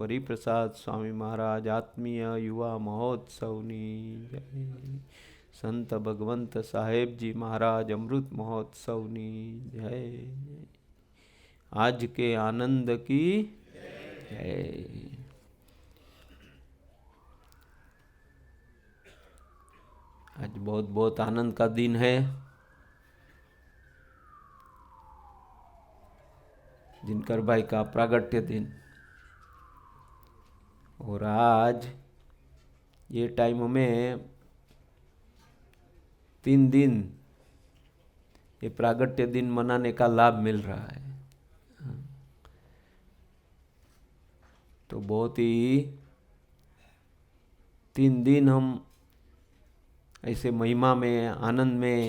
હરિપ્રસાદ સ્વામી મહારાજ આત્મીય યુવા મહોત્સવની જય. સંત ભગવંત સાહેબજી મહારાજ અમૃત મહોત્સવની જય. आज के आनंद की जय. आज बहुत बहुत आनंद का दिन है. दिनकर भाई का प्रागट्य दिन. और आज ये टाइम हमें 3 दिन ये प्रागट्य दिन मनाने का लाभ मिल रहा है. तो बहुत ही 3 दिन हम ऐसे महिमा में आनंद में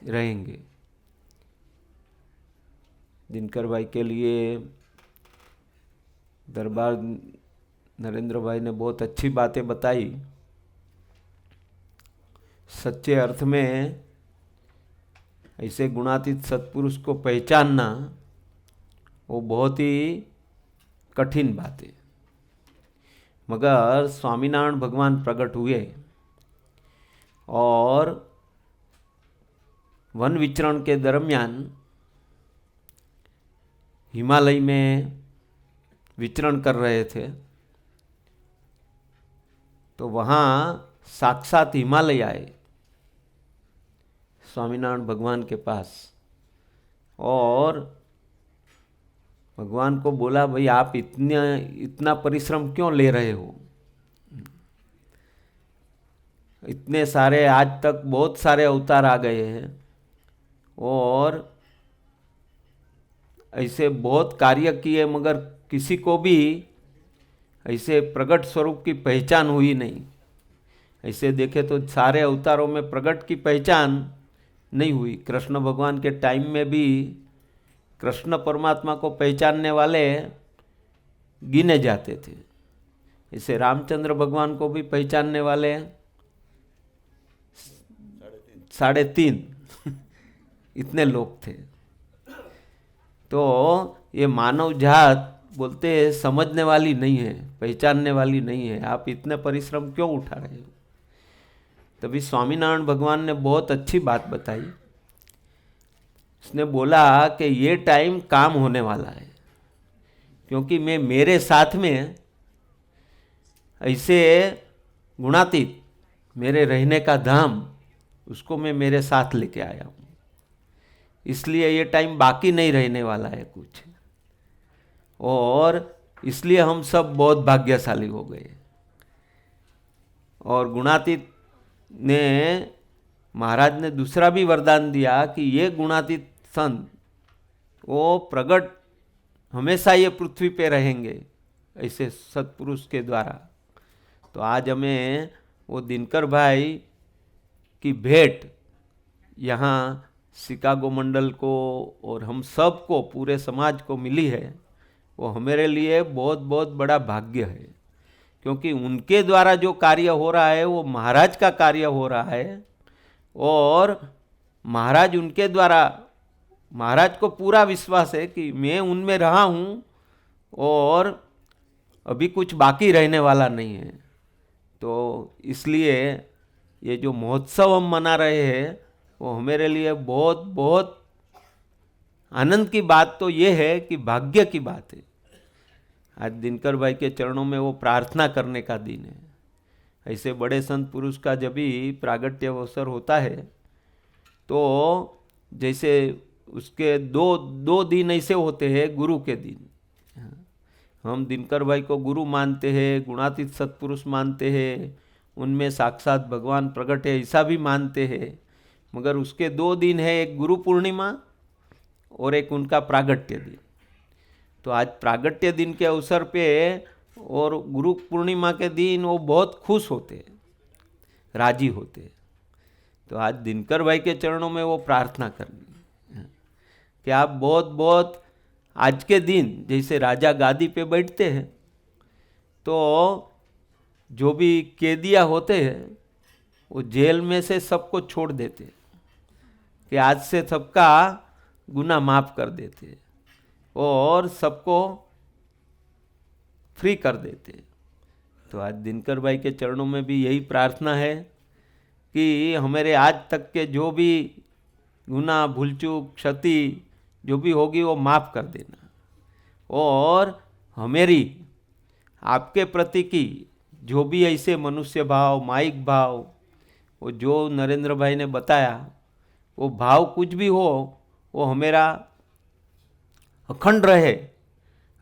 रहेंगे. दिनकर भाई के लिए दरबार नरेंद्र भाई ने बहुत अच्छी बातें बताई. सच्चे अर्थ में ऐसे गुणातीत सत्पुरुष को पहचानना वो बहुत ही कठिन बात है. मगर स्वामीनारायण भगवान प्रकट हुए और वन विचरण के दरमियान हिमालय में विचरण कर रहे थे. तो वहाँ साक्षात हिमालय आए स्वामीनारायण भगवान के पास और भगवान को बोला, भाई आप इतना परिश्रम क्यों ले रहे हो? इतने सारे आज तक बहुत सारे अवतार आ गए हैं और ऐसे बहुत कार्य किए, मगर किसी को भी ऐसे प्रगट स्वरूप की पहचान हुई नहीं. ऐसे देखे तो सारे अवतारों में प्रगट की पहचान नहीं हुई. कृष्ण भगवान के टाइम में भी कृष्ण परमात्मा को पहचानने वाले गिने जाते थे. इसे रामचंद्र भगवान को भी पहचानने वाले 3.5 इतने लोग थे. तो ये मानव जात बोलते समझने वाली नहीं है, पहचानने वाली नहीं है. आप इतने परिश्रम क्यों उठा रहे हो? तभी स्वामीनारायण भगवान ने बहुत अच्छी बात बताई. उसने बोला कि ये टाइम काम होने वाला है, क्योंकि मैं मेरे साथ में ऐसे गुणातीत मेरे रहने का धाम उसको मैं मेरे साथ लेके आया हूँ. इसलिए ये टाइम बाकी नहीं रहने वाला है कुछ. और इसलिए हम सब बहुत भाग्यशाली हो गए. और गुणातीत ने महाराज ने दूसरा भी वरदान दिया कि ये गुणातीत संत वो प्रगट हमेशा ये पृथ्वी पे रहेंगे ऐसे सत्पुरुष के द्वारा. तो आज हमें वो दिनकर भाई की भेंट यहाँ शिकागो मंडल को और हम सब को पूरे समाज को मिली है. वो हमारे लिए बहुत बहुत बड़ा भाग्य है, क्योंकि उनके द्वारा जो कार्य हो रहा है वो महाराज का कार्य हो रहा है. और महाराज उनके द्वारा, महाराज को पूरा विश्वास है कि मैं उनमें रहा हूँ और अभी कुछ बाकी रहने वाला नहीं है. तो इसलिए ये जो महोत्सव हम मना रहे हैं वो हमारे लिए बहुत बहुत आनंद की बात तो ये है कि भाग्य की बात है. आज दिनकर भाई के चरणों में वो प्रार्थना करने का दिन है. ऐसे बड़े संत पुरुष का जब भी प्रागट्य अवसर होता है तो जैसे उसके दो दिन ऐसे होते हैं गुरु के दिन. हम दिनकर भाई को गुरु मानते हैं, गुणातीत सत्पुरुष मानते हैं, उनमें साक्षात भगवान प्रकट है ऐसा भी मानते हैं. मगर उसके 2 दिन है, एक गुरु पूर्णिमा और एक उनका प्रागट्य दिन. तो आज प्रागट्य दिन के अवसर पे और गुरु पूर्णिमा के दिन वो बहुत खुश होते, राजी होते. तो आज दिनकर भाई के चरणों में वो प्रार्थना करनी कि आप बहुत बहुत आज के दिन जैसे राजा गादी पे बैठते हैं तो जो भी कैदिया होते हैं वो जेल में से सबको छोड़ देते कि आज से सबका गुनाह माफ़ कर देते और सबको फ्री कर देते। तो आज दिनकर भाई के चरणों में भी यही प्रार्थना है कि हमारे आज तक के जो भी गुनाह, भूल चूक, क्षति जो भी होगी वो माफ़ कर देना, और हमारी आपके प्रति की जो भी ऐसे मनुष्य भाव, माइक भाव, वो जो नरेंद्र भाई ने बताया, वो भाव कुछ भी हो वो हमेरा अखंड रहे,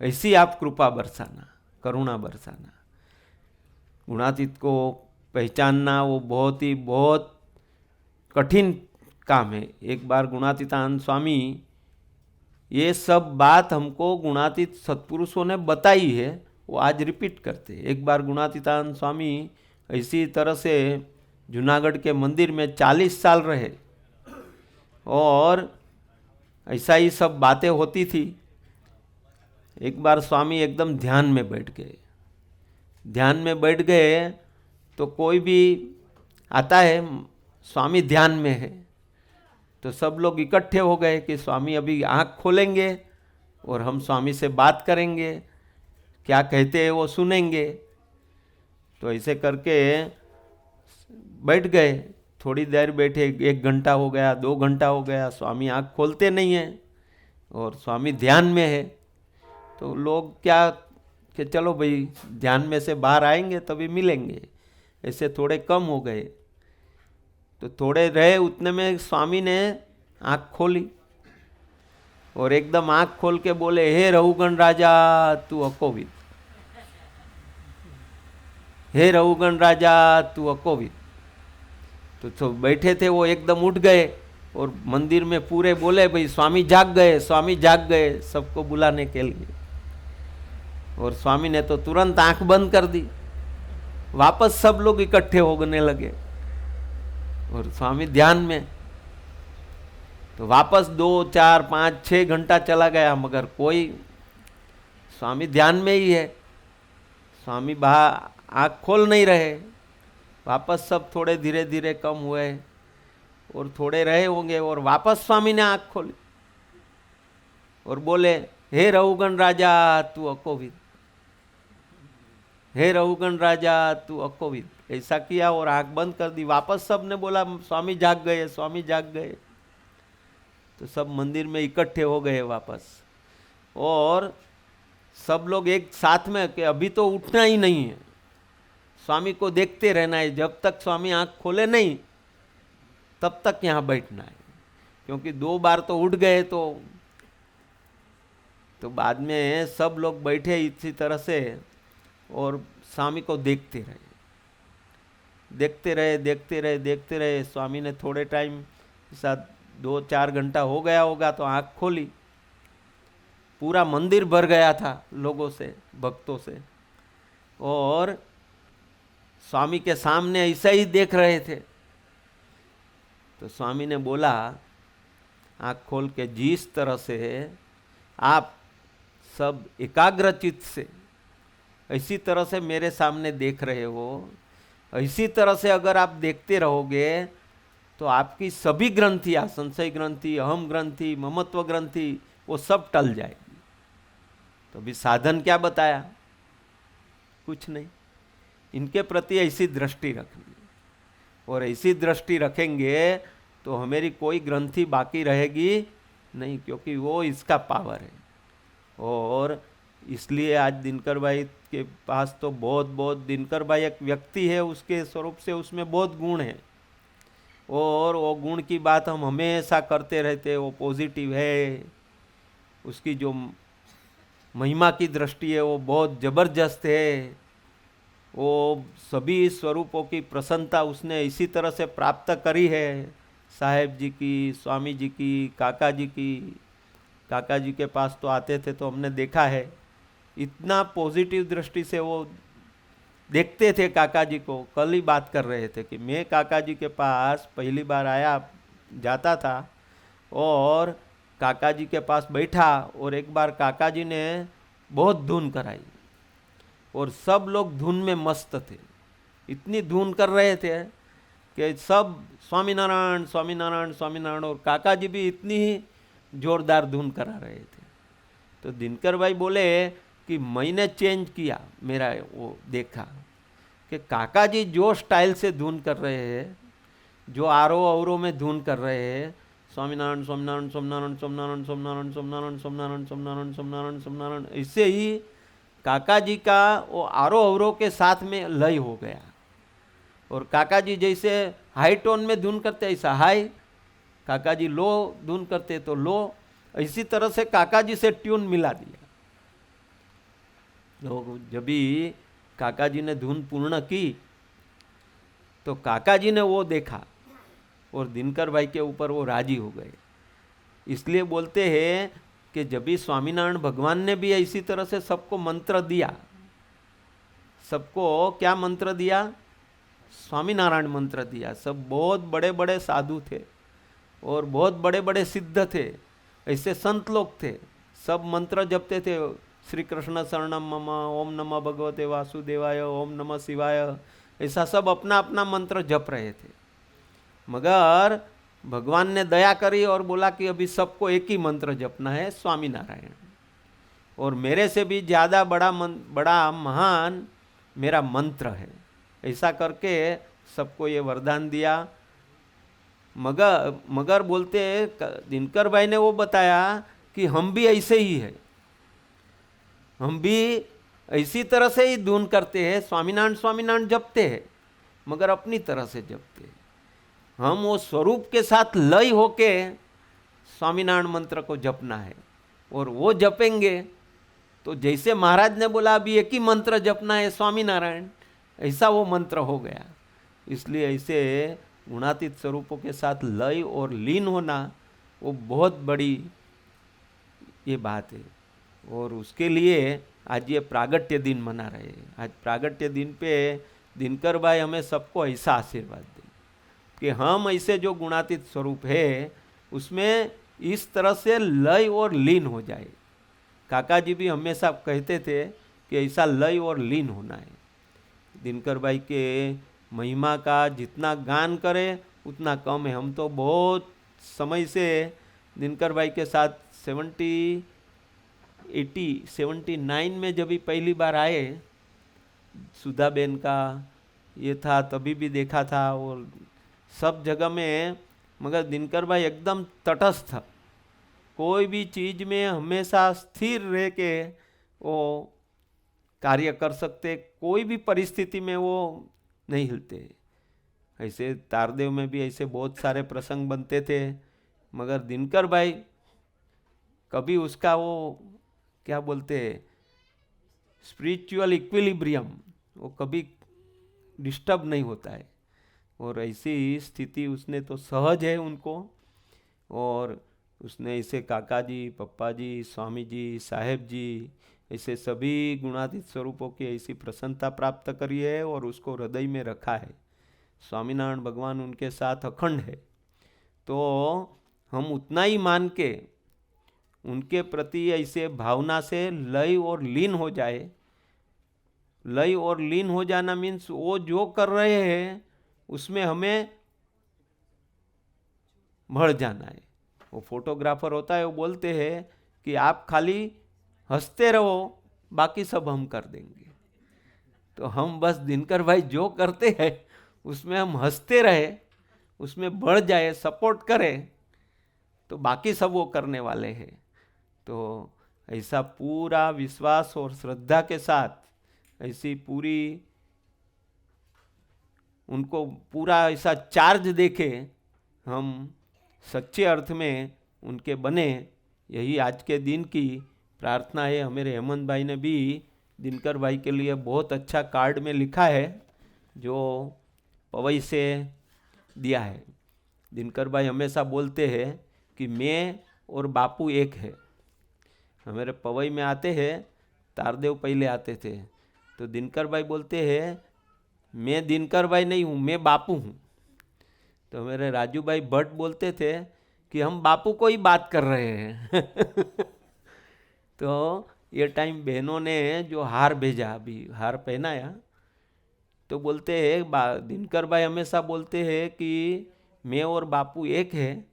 ऐसी आप कृपा बरसाना, करुणा बरसाना। गुणातीत को पहचानना वो बहुत कठिन काम है। एक बार गुणातीतानंद स्वामी ये सब बात हमको गुणातीत सत्पुरुषों ने बताई है, वो आज रिपीट करते। एक बार गुणातीतानंद स्वामी इसी तरह से जूनागढ़ के मंदिर में 40 साल रहे, और ऐसा ही सब बातें होती थी। एक बार स्वामी एकदम ध्यान में बैठ गए। ध्यान में बैठ गए तो कोई भी आता है, स्वामी ध्यान में है, तो सब लोग इकट्ठे हो गए कि स्वामी अभी आँख खोलेंगे और हम स्वामी से बात करेंगे, क्या कहते हैं वो सुनेंगे। तो ऐसे करके बैठ गए। थोड़ी देर बैठे, 1 घंटा हो गया, 2 घंटा हो गया, स्वामी आँख खोलते नहीं हैं और स्वामी ध्यान में है। तो लोग क्या कि चलो भाई ध्यान में से बाहर आएंगे तभी मिलेंगे, ऐसे थोड़े कम हो गए। तो थोड़े रहे, उतने में स्वामी ने आँख खोली और एकदम आँख खोल के बोले, हे रघुगण राजा तू अकोविद, हे रघुगण राजा तू अकोविद। तो बैठे थे वो एकदम उठ गए और मंदिर में पूरे बोले, भाई स्वामी जाग गए, स्वामी जाग गए, सबको बुलाने के लिए। और स्वामी ने तो तुरंत आंख बंद कर दी। वापस सब लोग इकट्ठे होने लगे और स्वामी ध्यान में। तो वापस 2, 4, 5, 6 घंटा चला गया, मगर कोई, स्वामी ध्यान में ही है, स्वामी बाहर आँख खोल नहीं रहे। वापस सब थोड़े धीरे धीरे कम हुए और थोड़े रहे होंगे, और वापस स्वामी ने आँख खोली और बोले, हे रघुगण राजा तू अकोविद, हे रघुगण राजा तू अकोविद। ऐसा किया और आँख बंद कर दी। वापस सब ने बोला, स्वामी जाग गए, स्वामी जाग गए। तो सब मंदिर में इकट्ठे हो गए वापस, और सब लोग एक साथ में कि अभी तो उठना ही नहीं है, स्वामी को देखते रहना है, जब तक स्वामी आँख खोले नहीं तब तक यहाँ बैठना है। क्योंकि 2 बार तो उठ गए तो बाद में सब लोग बैठे इसी तरह से और स्वामी को देखते रहे, देखते रहे, देखते रहे, देखते रहे। स्वामी ने थोड़े टाइम साथ 2-4 घंटा हो गया होगा तो आँख खोली। पूरा मंदिर भर गया था लोगों से, भक्तों से, और स्वामी के सामने ऐसा ही देख रहे थे। तो स्वामी ने बोला आँख खोल के, जिस तरह से आप सब एकाग्रचित से इसी तरह से मेरे सामने देख रहे हो, इसी तरह से अगर आप देखते रहोगे तो आपकी सभी ग्रंथियाँ, संशय ग्रंथि, अहम ग्रंथि, ममत्व ग्रंथि, वो सब टल जाएगी। तो अभी साधन क्या बताया? कुछ नहीं। इनके प्रति ऐसी दृष्टि रखनी, और ऐसी दृष्टि रखेंगे तो हमारी कोई ग्रंथि बाकी रहेगी नहीं, क्योंकि वो इसका पावर है। और इसलिए आज दिनकर भाई के पास तो बहुत दिनकर भाई एक व्यक्ति है, उसके स्वरूप से उसमें बहुत गुण है, और वो गुण की बात हम हमेशा करते रहते। वो पॉजिटिव है, उसकी जो महिमा की दृष्टि है वो बहुत ज़बरदस्त है। वो सभी स्वरूपों की प्रसन्नता उसने इसी तरह से प्राप्त करी है, साहेब जी की, स्वामी जी की, काका जी की। काका जी के पास तो आते थे तो हमने देखा है, इतना पॉजिटिव दृष्टि से वो देखते थे काका जी को। कल ही बात कर रहे थे कि मैं काका जी के पास पहली बार आया, जाता था, और काका जी के पास बैठा, और एक बार काका जी ने बहुत धुन कराई और सब लोग धुन में मस्त थे। इतनी धुन कर रहे थे कि सब स्वामीनारायण स्वामीनारायण स्वामीनारायण, और काका जी भी इतनी ही जोरदार धुन करा रहे थे। तो दिनकर भाई बोले कि मैंने चेंज किया, मेरा वो देखा कि काका जी जो स्टाइल से धुन कर रहे हैं, जो आरो अवरो में धुन कर रहे हैं, स्वामीनारायण स्वामीनारायण स्वामीनारायण स्वामीनारायण स्वामीनारायण स्वामीनारायण स्वामीनारायण स्वामीनारायण स्वामीनारायण स्वामीनारायण, इससे ही काका जी का वो आरो अवरो के साथ में लय हो गया। और काका जी जैसे हाई टोन में धुन करते ऐसा हाई, काका जी लो धुन करते तो लो, इसी तरह से काका जी से ट्यून मिला दिया। तो जब भी काका जी ने धुन पूर्ण की तो काका जी ने वो देखा और दिनकर भाई के ऊपर वो राजी हो गए। इसलिए बोलते हैं कि जब भी स्वामीनारायण भगवान ने भी इसी तरह से सबको मंत्र दिया, सबको क्या मंत्र दिया? स्वामीनारायण मंत्र दिया। सब बहुत बड़े बड़े साधु थे और बहुत बड़े बड़े सिद्ध थे, ऐसे संत लोग थे, सब मंत्र जपते थे। श्री कृष्ण शरणम मम, ओम नमः भगवते वासुदेवाय, ओम नमः शिवाय, ऐसा सब अपना अपना मंत्र जप रहे थे। मगर भगवान ने दया करी और बोला कि अभी सबको एक ही मंत्र जपना है, स्वामीनारायण, और मेरे से भी ज़्यादा बड़ा महान मेरा मंत्र है। ऐसा करके सबको ये वरदान दिया। मगर बोलते दिनकर भाई ने वो बताया कि हम भी ऐसे ही है, हम भी इसी तरह से ही धुन करते हैं, स्वामीनारायण स्वामीनारायण जपते हैं, मगर अपनी तरह से जपते हैं। हम वो स्वरूप के साथ लय होके स्वामीनारायण मंत्र को जपना है, और वो जपेंगे तो जैसे महाराज ने बोला अभी एक ही मंत्र जपना है स्वामीनारायण, ऐसा वो मंत्र हो गया। इसलिए ऐसे गुणातीत स्वरूपों के साथ लय और लीन होना वो बहुत बड़ी ये बात है। और उसके लिए आज ये प्रागट्य दिन मना रहे हैं। आज प्रागट्य दिन पे दिनकर भाई हमें सबको ऐसा आशीर्वाद दें कि हम ऐसे जो गुणातीत स्वरूप है उसमें इस तरह से लय और लीन हो जाए। काका जी भी हमेशा कहते थे कि ऐसा लय और लीन होना है। दिनकर भाई के महिमा का जितना गान करें उतना कम है। हम तो बहुत समय से दिनकर भाई के साथ 79 में जब भी पहली बार आए, सुधा बेन का ये था, तभी भी देखा था और सब जगह में। मगर दिनकर भाई एकदम तटस्थ, कोई भी चीज़ में हमेशा स्थिर रह के वो कार्य कर सकते, कोई भी परिस्थिति में वो नहीं हिलते। ऐसे तारदेव में भी ऐसे बहुत सारे प्रसंग बनते थे, मगर दिनकर भाई कभी उसका वो क्या बोलते स्पिरिचुअल इक्विलिब्रियम वो कभी डिस्टर्ब नहीं होता है। और ऐसी स्थिति उसने तो सहज है उनको। और उसने ऐसे काका जी, पप्पा जी, स्वामी जी, साहेब जी, ऐसे सभी गुणातीत स्वरूपों की ऐसी प्रसन्नता प्राप्त करी है और उसको हृदय में रखा है। स्वामीनारायण भगवान उनके साथ अखंड है। तो हम उतना ही मान के उनके प्रति ऐसे भावना से लय और लीन हो जाए। लय और लीन हो जाना मीन्स वो जो कर रहे हैं उसमें हमें बढ़ जाना है। वो फोटोग्राफर होता है, वो बोलते हैं कि आप खाली हंसते रहो, बाकी सब हम कर देंगे। तो हम बस दिनकर भाई जो करते हैं उसमें हम हंसते रहे, उसमें बढ़ जाए, सपोर्ट करें, तो बाकी सब वो करने वाले हैं। तो ऐसा पूरा विश्वास और श्रद्धा के साथ ऐसी पूरी उनको पूरा ऐसा चार्ज देके हम सच्चे अर्थ में उनके बने, यही आज के दिन की प्रार्थना है। हमारे हेमंत भाई ने भी दिनकर भाई के लिए बहुत अच्छा कार्ड में लिखा है जो पवई से दिया है। दिनकर भाई हमेशा बोलते हैं कि मैं और बापू एक है। हमारे पवई में आते हैं, तारदेव पहले आते थे, तो दिनकर भाई बोलते हैं मैं दिनकर भाई नहीं हूँ, मैं बापू हूँ। तो मेरे राजू भाई भट्ट बोलते थे कि हम बापू को ही बात कर रहे हैं। तो ये टाइम बहनों ने जो हार भेजा, अभी हार पहनाया, तो बोलते हैं दिनकर भाई हमेशा बोलते हैं कि मैं और बापू एक है,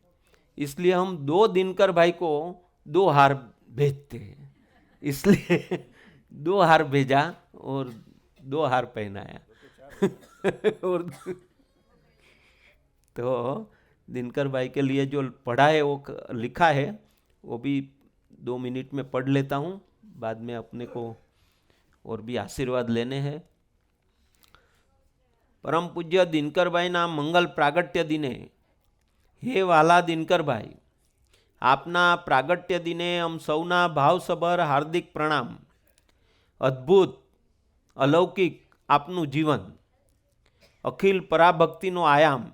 इसलिए हम 2 दिनकर भाई को 2 हार भेजते हैं। इसलिए 2 हार भेजा और 2 हार पहनाया और तो दिनकर भाई के लिए जो पढ़ा है वो लिखा है, वो भी 2 मिनट में पढ़ लेता हूँ, बाद में अपने को और भी आशीर्वाद लेने हैं। परम पूज्य દિનકરભાઈના મંગલ પ્રાગટ્ય દિને હે વાલા દિનકરભાઈ, આપના પ્રાગટ્ય દિને અમ સૌના ભાવસભર હાર્દિક પ્રણામ। અદ્ભુત અલૌકિક આપનું જીવન, અખિલ પરાભક્તિનો આયામ,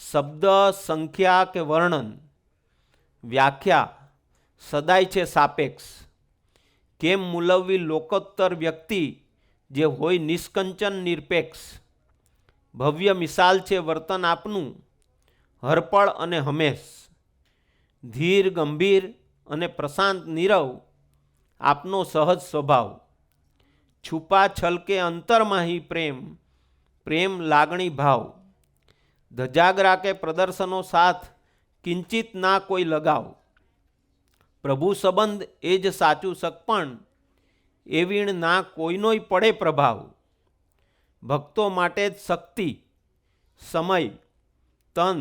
શબ્દ સંખ્યા કે વર્ણન વ્યાખ્યા સદાય છે સાપેક્ષ। કેમ મૂલવવી લોકોત્તર વ્યક્તિ જે હોય નિષ્કંચન નિરપેક્ષ। ભવ્ય મિસાલ છે વર્તન આપનું હરપળ અને હંમેશ। ધીર ગંભીર અને પ્રશાંત નીરવ આપનો સહજ સ્વભાવ। છુપા છલકે અંતરમાહી પ્રેમ, પ્રેમ લાગણી ભાવ। ધજાગરા કે પ્રદર્શનો સાથ કિંચિત ના કોઈ લગાવ। પ્રભુ સંબંધ એ જ સાચું સગપણ, એ વીણ ના કોઈનોય પડે પ્રભાવ। ભક્તો માટે જ શક્તિ સમય તન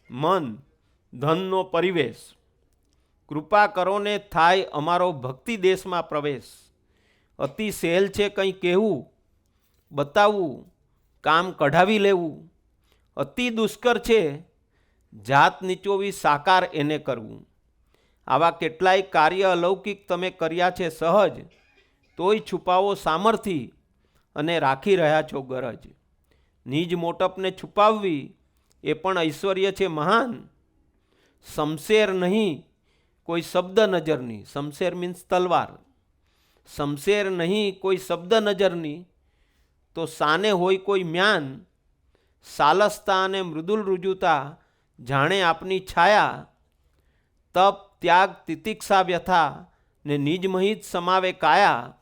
મન ધનનો પરિવેશ। કૃપા કરો ને થાય અમારો ભક્તિ દેશમાં પ્રવેશ। અતિ સહેલ છે કંઈ કહેવું બતાવવું, કામ કઢાવી લેવું। અતિ દુષ્કર છે જાત નીચોવી સાકાર એને કરવું। આવા કેટલાય કાર્ય અલૌકિક તમે કર્યા છે સહજ, તોય છુપાવો સામર્થ્ય અને રાખી રહ્યા છો ગરજ। નિજ મોટપને છુપાવવી એ પણ ઐશ્વર્ય છે મહાન। શમશેર નહીં કોઈ શબ્દ નજરની, શમશેર મીન્સ તલવાર, શમશેર નહીં કોઈ શબ્દ નજરની, તો સાને હોય કોઈ મ્યાન। સાલસતા અને મૃદુલ રુજુતા જાણે આપની છાયા। તપ ત્યાગ તિતિક્ષા વ્યથા ને નિજ મહિત સમાવે કાયા।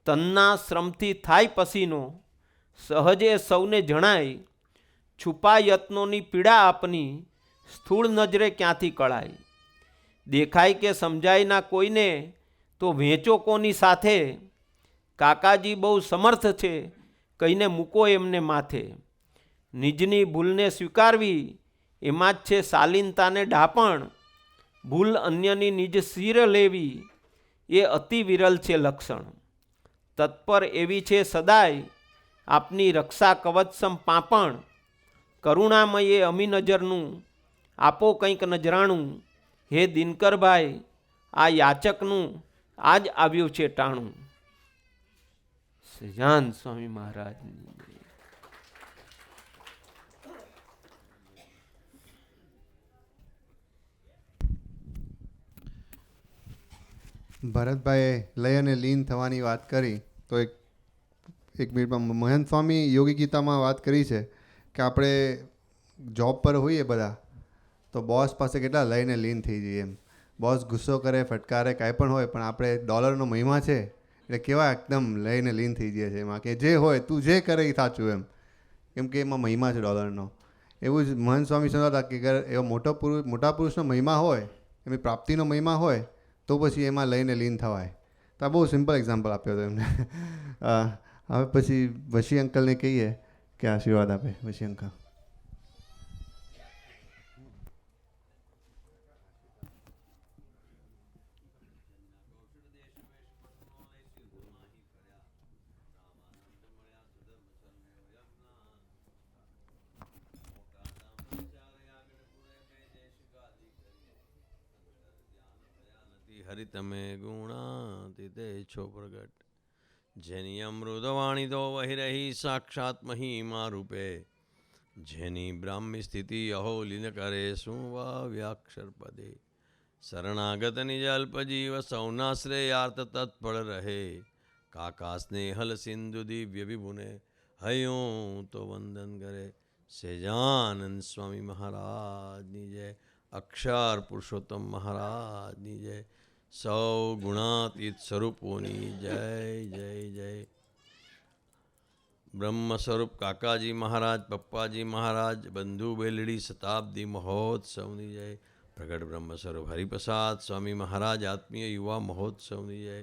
તનના શ્રમથી થાય પસીનો સહજે સૌને જણાય। છુપા યત્નોની પીડા આપની સ્થૂળ નજરે ક્યાંથી કળાય। દેખાય કે સમજાય ના કોઈને તો વેચો કોની સાથે। કાકાજી બહુ સમર્થ છે કહીને મૂકો એમને માથે। નિજની ભૂલને સ્વીકારવી એમાં જ છે શાલીનતાને ડાપણ। ભૂલ અન્યની નિજ શિર લેવી એ અતિ વિરલ છે લક્ષણ। તત્પર એવી છે સદાય આપની રક્ષા કવચસમ પાંપણ। કરુણામયે અમી નજરનું આપો કંઈક નજરાણું। હે દિનકરભાઈ આ યાચકનું આજ આવ્યું છે ટાણું। સહજાન સ્વામી મહારાજની જય। ભરતભાઈએ લય અને લીન થવાની વાત કરી, તો એક મિનિટમાં મહંત સ્વામી યોગી ગીતામાં વાત કરી છે કે આપણે જોબ પર હોઈએ બધા તો બોસ પાસે કેટલા લઈને લીન થઈ જઈએ એમ। બોસ ગુસ્સો કરે, ફટકારે, કાંઈ પણ હોય, પણ આપણે ડોલરનો મહિમા છે એટલે કેવા એકદમ લઈને લીન થઈ જઈએ છે એમાં, કે જે હોય તું જે કરે એ સાચું એમ, કેમ કે એમાં મહિમા છે ડોલરનો। એવું જ મહંત સ્વામી સમજાવતા કે અગર એવો મોટા પુરુષનો મહિમા હોય, એમની પ્રાપ્તિનો મહિમા હોય તો પછી એમાં લઈને લીન થવાય। તો આ બહુ સિમ્પલ એક્ઝામ્પલ આપ્યો હતો એમને। હવે પછી વશી અંકલને કહીએ કે આશીર્વાદ આપે। વશી અંકલ। હરિ તમે ગુણાતીતે છો પ્રગટ। જેની અમૃતવાણી તો વહી રહી સાક્ષાત મહિમા રૂપે। જેની બ્રાહ્મી સ્થિતિ અહો લીન કરે શું વાવ્યાક્ષર પદે। શરણાગત નિજ અલ્પજીવ સૌના શ્રેયાર્થ તત્પર રહે। કાકા સ્નેહલ સિંધુ દિવ્ય વિભુને હયું તો વંદન કરે। સહેજાનંદ સ્વામી મહારાજની જય। અક્ષર પુરુષોત્તમ મહારાજની જય। સૌ ગુણાતીત સ્વરૂપોની જય જય જય। બ્રહ્મ સ્વરૂપ કાકાજી મહારાજ, પપ્પાજી મહારાજ, બંધુ બેલડી શતાબ્દી મહોત્સવની જય। પ્રગટ બ્રહ્મ સ્વરૂપ હરિપ્રસાદ સ્વામી મહારાજ આત્મીય યુવા મહોત્સવની જય।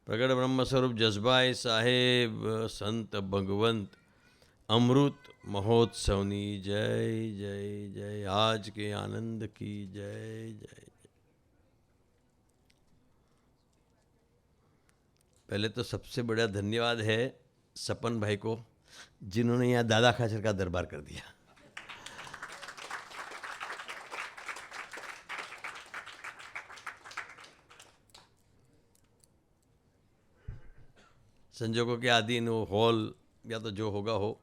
प्रगट ब्रह्म स्वरूप जसभाई साहेब संत भगवंत अमृत महोत्सवनी जय जय जय। आज के आनंद की जय जय। पहले तो सबसे बड़ा धन्यवाद है सपन भाई को, जिन्होंने यहाँ दादा खाचर का दरबार कर दिया। संजोगों के अधीन वो हॉल या तो जो होगा हो,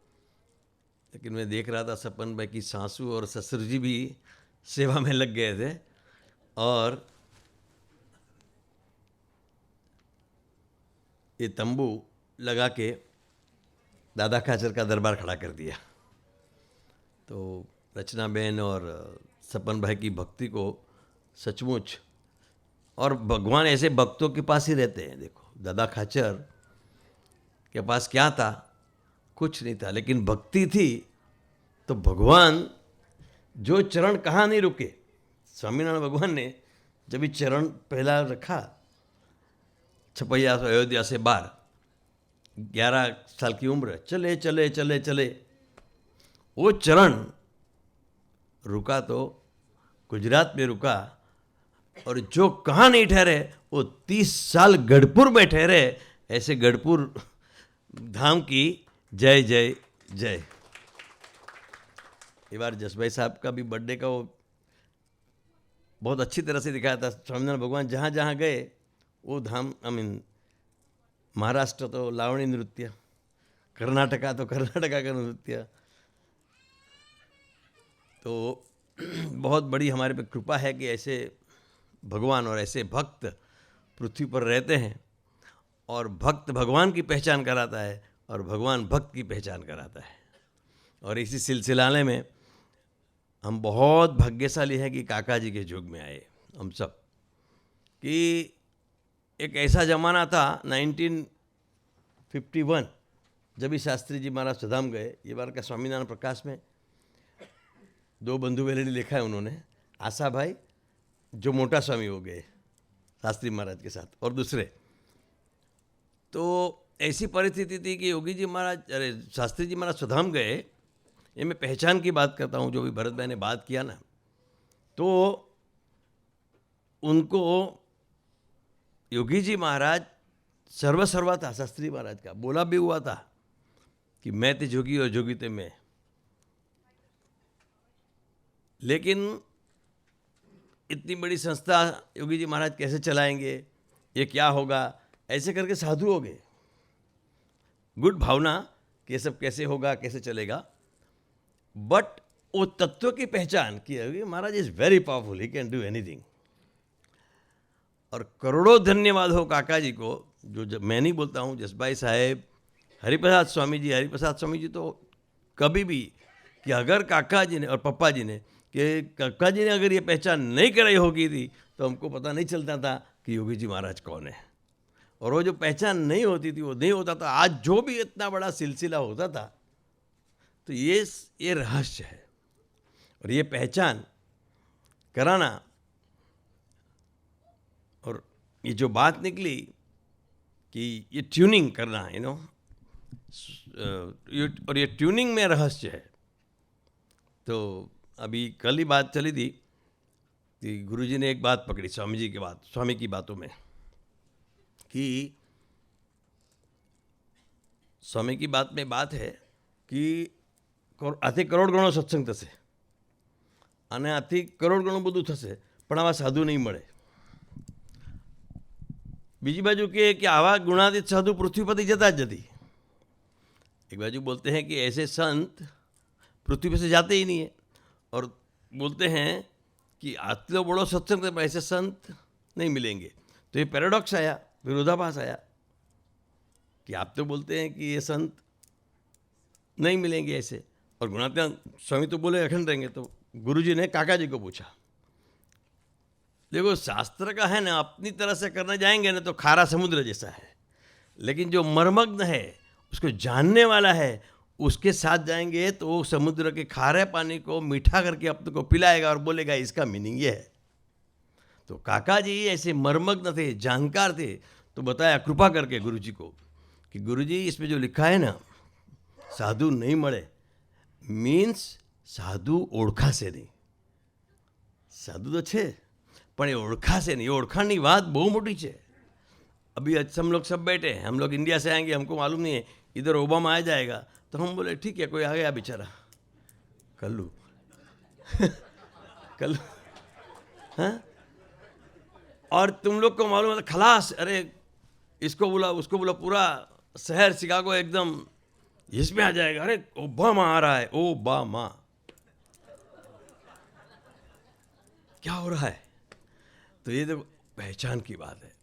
लेकिन मैं देख रहा था सपन भाई की सासू और ससुर जी भी सेवा में लग गए थे और ये तंबू लगा के दादा खाचर का दरबार खड़ा कर दिया। तो रचना बहन और सपन भाई की भक्ति को सचमुच, और भगवान ऐसे भक्तों के पास ही रहते हैं। देखो दादा खाचर के पास क्या था? कुछ नहीं था, लेकिन भक्ति थी तो भगवान जो चरण कहाँ नहीं रुके। स्वामीनारायण भगवान ने जब भी चरण पहला रखा, छपैया से अयोध्या से बाहर, 11 साल की उम्र, चले चले चले चले, वो चरण रुका तो गुजरात में रुका, और जो कहाँ नहीं ठहरे वो 30 साल गढ़पुर में ठहरे। ऐसे गढ़पुर धाम की जय जय जय। ये बार जसभाई साहब का भी बर्थडे का वो बहुत अच्छी तरह से दिखाया था। स्वामीनारायण भगवान जहाँ जहाँ गए वो धाम, महाराष्ट्र तो लावणी नृत्य, कर्नाटका तो कर्नाटका का नृत्य। तो बहुत बड़ी हमारे पे कृपा है कि ऐसे भगवान और ऐसे भक्त पृथ्वी पर रहते हैं, और भक्त भगवान की पहचान कराता है और भगवान भक्त की पहचान कराता है। और इसी सिलसिले में हम बहुत भाग्यशाली हैं कि काका जी के युग में आए हम सब। कि एक ऐसा ज़माना था 1951, जब भी शास्त्री जी महाराज सुधाम गए। ये बार का स्वामीनारायण प्रकाश में 2 बंधु बेलड़ी लिखा है उन्होंने, आशा भाई जो मोटा स्वामी हो गए शास्त्री महाराज के साथ, और दूसरे। तो ऐसी परिस्थिति थी कि योगी जी महाराज, अरे शास्त्री जी महाराज सुधाम गए। ये मैं पहचान की बात करता हूँ, जो भी भरत भाई ने बात किया ना, तो उनको योगी जी महाराज सर्वसर्वा था। शास्त्री महाराज का बोला भी हुआ था कि मैं ते जोगी और जोगी ते मैं। लेकिन इतनी बड़ी संस्था योगी जी महाराज कैसे चलाएंगे, ये क्या होगा, ऐसे करके साधु हो गए। गुड भावना कि ये सब कैसे होगा, कैसे चलेगा, बट वो तत्व की पहचान कि Yogi Maharaj is very powerful, he can do anything. और करोड़ों धन्यवाद हो काका जी को, जो मैं नहीं बोलता हूँ, जसभाई साहेब, हरिप्रसाद स्वामी जी तो कभी भी, कि अगर काका जी ने और पप्पा जी ने, कि काका जी ने अगर ये पहचान नहीं कराई होगी थी तो हमको पता नहीं चलता था कि योगी जी महाराज कौन है। और वो जो पहचान नहीं होती थी, वो नहीं होता था। आज जो भी इतना बड़ा सिलसिला होता था, तो ये रहस्य है। और ये पहचान कराना, और ये जो बात निकली कि ये ट्यूनिंग करना, और ये ट्यूनिंग में रहस्य है। तो अभी कल ही बात चली थी कि गुरुजी ने एक बात पकड़ी स्वामी की बातों में, कि स्वामी की बात में बात है कि આથી કરોડ ગણો સત્સંગ થશે અને આથી કરોડ ગણું બધું થશે, પણ આવા સાધુ નહીં મળે। બીજી બાજુ કે આવા ગુણાતીત સાધુ પૃથ્વી પરથી જતા જ નથી। एक बाजू बोलते हैं कि ऐसे संत पृथ्वी पर से जाते ही नहीं है, और बोलते हैं कि आतलो बड़ो सत्संग में ऐसे संत नहीं मिलेंगे। तो ये पैराडॉक्स आया, विरोधाभास आया कि आप तो बोलते हैं कि ये संत नहीं मिलेंगे ऐसे, और गुणातीत स्वामी तो बोले अखंड रहेंगे। तो गुरुजी ने काका जी को पूछा, देखो शास्त्र का है ना, अपनी तरह से करने जाएंगे ना तो खारा समुद्र जैसा है, लेकिन जो मर्मग्न है, उसको जानने वाला है, उसके साथ जाएंगे तो वो समुद्र के खारे पानी को मीठा करके अपने को पिलाएगा और बोलेगा इसका मीनिंग ये है। तो काका जी ऐसे मर्मग्न थे, जानकार थे। तो बताया कृपा करके गुरुजी को कि गुरुजी इसमें जो लिखा है ना, साधु नहीं મળે मीन्स સાધુ ઓળખાશે નહીં. સાધુ તો છે પણ એ ઓળખાશે નહીં. એ ઓળખાણની વાત બહુ મોટી છે. अभी हम लोग सब बैठे हैं, हम लोग इंडिया से आएंगे, हमको मालूम नहीं है इधर ओबामा आ जाएगा, तो हम बोले ठीक है कोई आ गया बेचारा कल्लू कल्लू, हाँ, और तुम लोग को मालूम है खलास, अरे इसको बोला उसको बोला, पूरा शहर शिकागो एकदम इसमें आ जाएगा, अरे ओबामा आ रहा है, ओबामा. क्या हो रहा है? तो ये तो पहचान की बात है.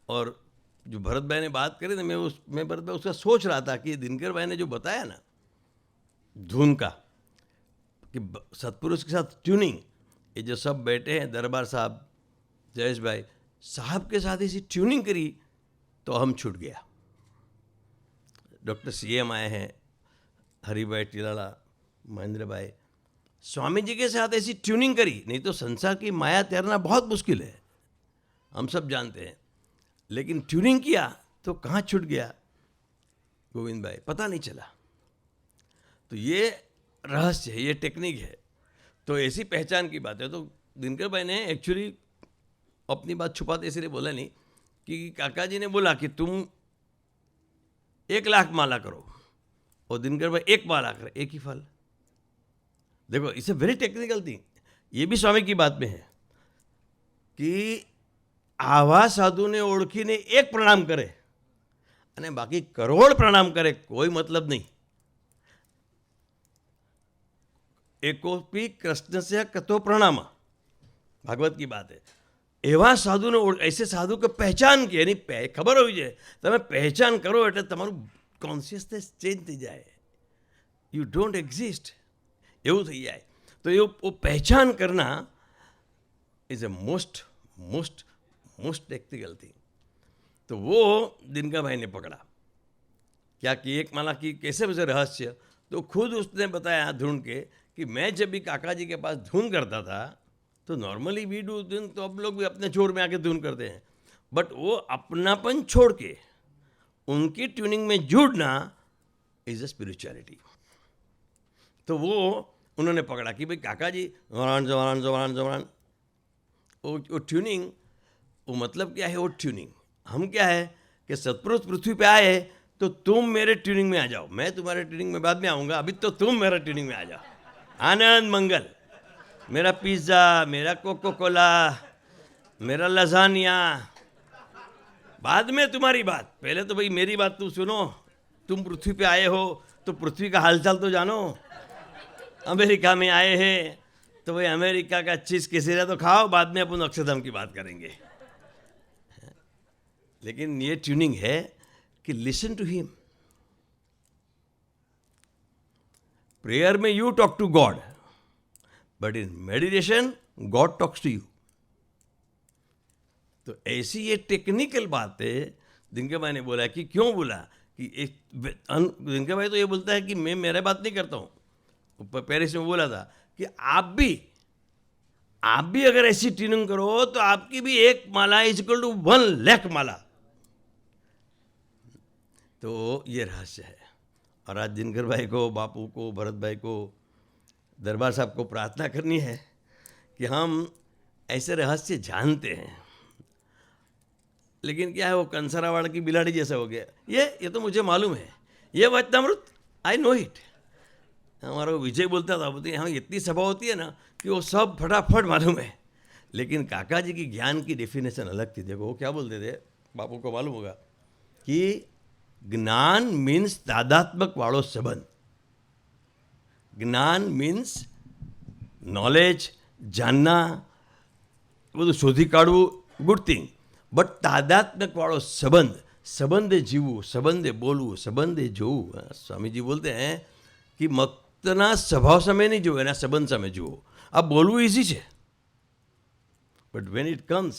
और जो भरत भाई ने बात करी ना, मैं भरत भाई उसका सोच रहा था कि दिनकर भाई ने जो बताया ना धुन का, कि सतपुरुष के साथ ट्यूनिंग, ये जो सब बैठे हैं दरबार साहब, जयेश भाई साहब के साथ ऐसी ट्यूनिंग करी तो हम छूट गया. डॉक्टर CM आए हैं, हरिभाई टीलाला, महेंद्र भाई, स्वामी जी के साथ ऐसी ट्यूनिंग करी, नहीं तो संसार की माया तैरना बहुत मुश्किल है, हम सब जानते हैं. लेकिन ट्यूनिंग किया तो कहाँ छूट गया गोविंद भाई, पता नहीं चला. तो ये रहस्य है, ये टेक्निक है. तो ऐसी पहचान की बात है. तो दिनकर भाई ने एक्चुअली अपनी बात छुपाते इसलिए बोला नहीं कि काका जी ने बोला कि तुम 1,00,000 माला करो और दिनकर भाई 1 माला करे, एक ही फल. देखो it's a very technical thing. ये भी स्वामी की बात में है कि આવા સાધુને ઓળખીને એક પ્રણામ કરે અને બાકી કરોડ પ્રણામ કરે, કોઈ મતલબ નહીં. એકોપી કૃષ્ણસ્ય કતો પ્રણામ, ભાગવત की बात है. એવા સાધુને ऐसे साधु को पहचान की, એની ખબર હોવી જોઈએ. તમે પહેચાન કરો એટલે તમારું કોન્શિયસનેસ ચેન્જ થઈ જાય. યુ ડોન્ટ એક્ઝિસ્ટ એવું થઈ જાય. તો એ પહેચાન करना is a most technical thing. तो वो दिनकर भाई ने पकड़ा क्या कि 1 माला की कैसे वैसे रहस्य. तो खुद उसने बताया ढूंढ के कि मैं जब भी काका जी के पास धुन करता था तो नॉर्मली वी डू धुन, तो अब लोग भी अपने छोर में आके धुन करते हैं, बट वो अपनापन छोड़ के उनकी ट्यूनिंग में जुड़ना इज अ स्पिरिचुअलिटी. तो वो उन्होंने पकड़ा कि भाई काका जी जवान जवान जवान जवान, वो ट्यूनिंग, वो मतलब क्या है वो ट्यूनिंग. हम क्या है कि सतपुरुष पृथ्वी पे आए तो तुम मेरे ट्यूनिंग में आ जाओ, मैं तुम्हारे ट्यूनिंग में बाद में आऊँगा, अभी तो तुम मेरा ट्यूनिंग में आ जाओ. आनंद मंगल, मेरा पिज़्ज़ा, मेरा कोको कोला, मेरा लजानिया, बाद में तुम्हारी बात. पहले तो भाई मेरी बात तुम सुनो. तुम पृथ्वी पे आए हो तो पृथ्वी का हालचाल तो जानो. अमेरिका में आए हैं तो भाई अमेरिका का चीज़ किसी ने तो खाओ, बाद में अपन अक्षरधाम की बात करेंगे. लेकिन ये ट्यूनिंग है कि लिसन टू हिम. प्रेयर में you talk to God, but in meditation God talks to you. तो ऐसी ये टेक्निकल बात है. दिनकर भाई ने बोला कि क्यों बोला कि दिनकर भाई तो ये बोलता है कि मैं मेरे बात नहीं करता हूँ. पेरिस में बोला था कि आप भी अगर ऐसी ट्यूनिंग करो तो आपकी भी 1 माला इज इक्वल टू 1,00,000 माला. तो ये रहस्य है. और आज दिनकर भाई को, बापू को, भरत भाई को, दरबार साहब को प्रार्थना करनी है कि हम ऐसे रहस्य जानते हैं. लेकिन क्या है वो कंसरावाड़ की बिलाड़ी जैसा हो गया. ये तो मुझे मालूम है, ये वचनामृत आई नो इट. हमारा विजय बोलता था, बोलते यहाँ इतनी सभा होती है ना कि वो सब फटाफट मालूम है. लेकिन काका जी की ज्ञान की डेफिनेशन अलग थी. देखो वो क्या बोलते थे, बापू को मालूम होगा कि ज्ञान मीन्स तादात्मक वाળો સંબંધ. જ્ઞાન મીન્સ નોલેજ, જાણના, બધું શોધી કાઢવું, ગુડ થિંગ. બટ તાદાત્મક વાળો સંબંધ, સંબંધે જીવવું, સંબંધે બોલવું, સંબંધે જોવું. સ્વામીજી બોલते हैं कि મક્તના સ્વભાવ સામે નહીં જુઓ, એના સંબંધ સામે જુઓ. આ બોલવું ઇઝી છે, but when it comes